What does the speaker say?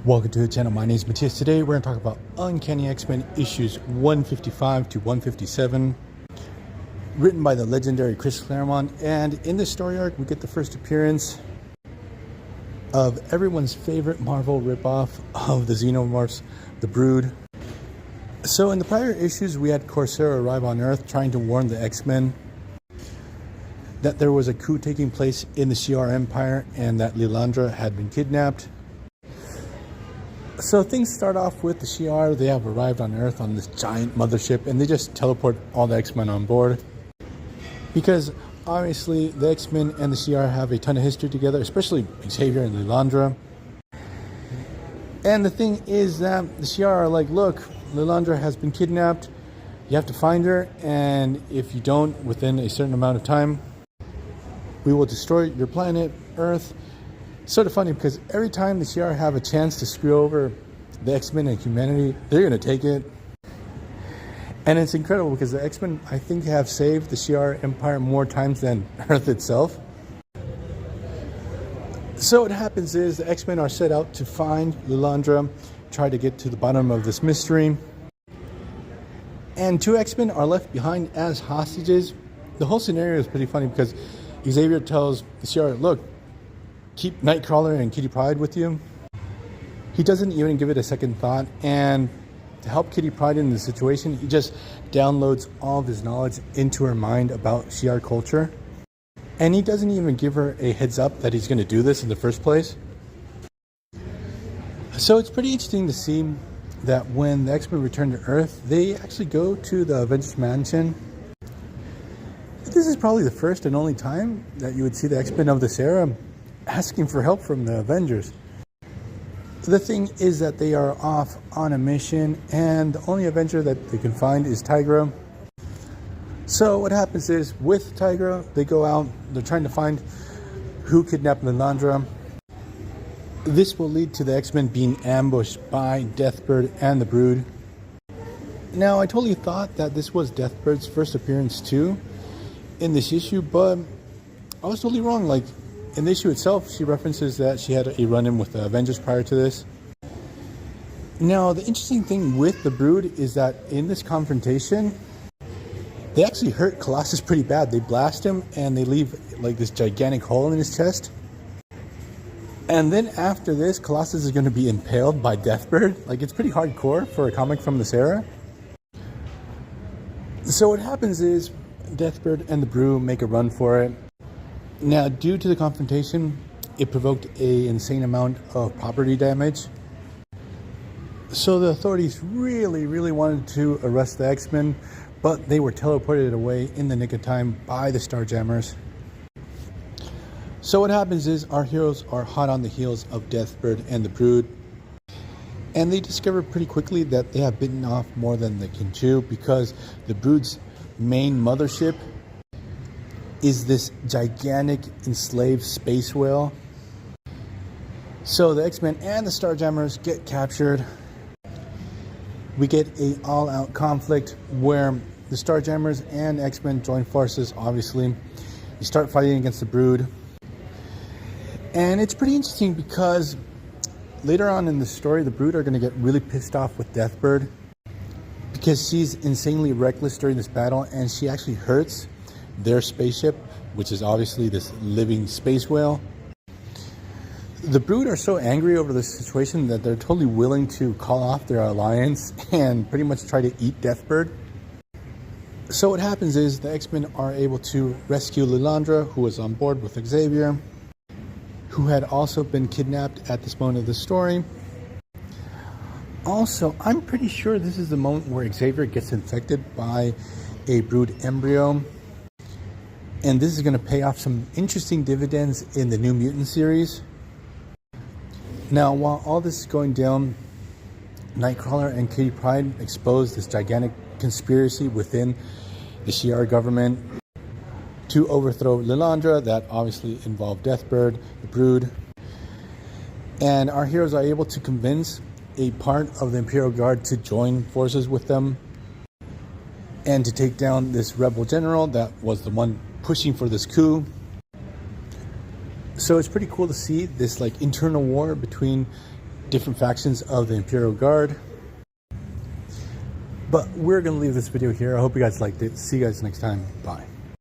Welcome to the channel. My name is Matthias. Today we're going to talk about Uncanny X-Men issues 155 to 157, written by the legendary Chris Claremont. And in this story arc, we get the first appearance of everyone's favorite Marvel ripoff of the Xenomorphs, the Brood. So in the prior issues, we had Corsair arrive on Earth trying to warn the X-Men that there was a coup taking place in the Shi'ar Empire and that Lilandra had been kidnapped. So things start off with the Shi'ar. They have arrived on Earth on this giant mothership and they just teleport all the X-Men on board. Because obviously the X-Men and the Shi'ar have a ton of history together, especially Xavier and Lilandra. And the thing is that the Shi'ar are like, look, Lilandra has been kidnapped. You have to find her, and if you don't within a certain amount of time, we will destroy your planet, Earth. Sort of funny because every time the Shi'ar have a chance to screw over the X-Men and humanity, they're going to take it. And it's incredible because the X-Men, I think, have saved the Shi'ar Empire more times than Earth itself. So what happens is the X-Men are set out to find Lilandra, try to get to the bottom of this mystery. And two X-Men are left behind as hostages. The whole scenario is pretty funny because Xavier tells the Shi'ar, look, keep Nightcrawler and Kitty Pryde with you. He doesn't even give it a second thought, and to help Kitty Pryde in the situation, he just downloads all of his knowledge into her mind about Shi'ar culture. And he doesn't even give her a heads up that he's going to do this in the first place. So it's pretty interesting to see that when the X-Men return to Earth, they actually go to the Avengers Mansion. This is probably the first and only time that you would see the X-Men of this era asking for help from the Avengers. The thing is that they are off on a mission, and the only Avenger that they can find is Tigra. So what happens is, with Tigra, they go out, they're trying to find who kidnapped Lilandra. This will lead to the X-Men being ambushed by Deathbird and the Brood. Now, I totally thought that this was Deathbird's first appearance too in this issue, but I was totally wrong. Like, in the issue itself, she references that she had a run-in with the Avengers prior to this. Now, the interesting thing with the Brood is that in this confrontation, they actually hurt Colossus pretty bad. They blast him and they leave like this gigantic hole in his chest. And then after this, Colossus is going to be impaled by Deathbird. Like, it's pretty hardcore for a comic from this era. So what happens is Deathbird and the Brood make a run for it. Now, due to the confrontation, it provoked an insane amount of property damage. So the authorities really wanted to arrest the X-Men, but they were teleported away in the nick of time by the Starjammers. So what happens is our heroes are hot on the heels of Deathbird and the Brood, and they discover pretty quickly that they have bitten off more than they can chew, because the Brood's main mothership is this gigantic enslaved space whale. So the X-Men and the Starjammers get captured. We get a all-out conflict where the Starjammers and X-Men join forces, obviously. They start fighting against the Brood. And it's pretty interesting because later on in the story, the Brood are going to get really pissed off with Deathbird because she's insanely reckless during this battle, and she actually hurts their spaceship, which is obviously this living space whale. The Brood are so angry over this situation that they're totally willing to call off their alliance and pretty much try to eat Deathbird. So what happens is the X-Men are able to rescue Lilandra, who was on board with Xavier, who had also been kidnapped at this moment of the story. Also, I'm pretty sure this is the moment where Xavier gets infected by a Brood embryo. And this is going to pay off some interesting dividends in the New Mutant series. Now, while all this is going down, Nightcrawler and Kitty Pryde expose this gigantic conspiracy within the Shi'ar government to overthrow Lilandra that obviously involved Deathbird, the Brood. And our heroes are able to convince a part of the Imperial Guard to join forces with them and to take down this rebel general that was the one pushing for this coup. So it's pretty cool to see this like internal war between different factions of the Imperial Guard. But we're going to leave this video here. I hope you guys liked it. See you guys next time. Bye.